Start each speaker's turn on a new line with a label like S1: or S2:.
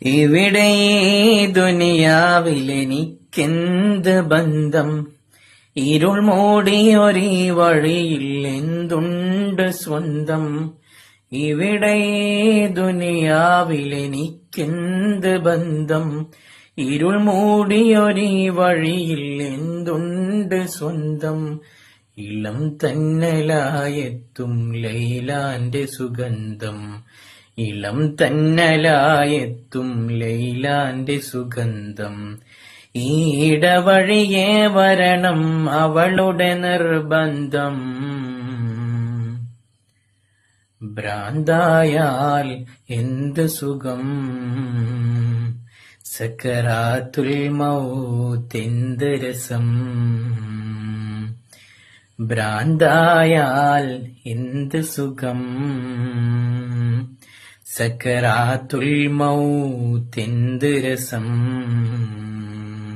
S1: ഇവിടെ ഈ ദുനിയാവിലെനിക്കെന്ത് ബന്ധം, ഇരുൾ മൂടിയൊരീ വഴിയിൽ എന്തുണ്ട് സ്വന്തം. ഇവിടെ ഈ ദുനിയാവിലെനിക്കെന്ത് ബന്ധം, ഇരുൾ മൂടിയൊരീ വഴിയിൽ എന്തുണ്ട് സ്വന്തം. ഇളം തന്നലായെത്തും ലൈലാന്റെ സുഗന്ധം, ഇളം തന്നലായെത്തും ലൈലാന്റെ സുഗന്ധം. ഈടവഴിയേ വരണം അവളുടെ നിർബന്ധം. ഭ്രാന്തായാൽ എന്ത് സുഖം, സക്കറാത്തുൽ മൗത്തെന്ത് രസം. ഭ്രാന്തായാൽ എന്ത് സുഖം, സക്കറാത്തുൽ മൗത്തെന്ത് രസം.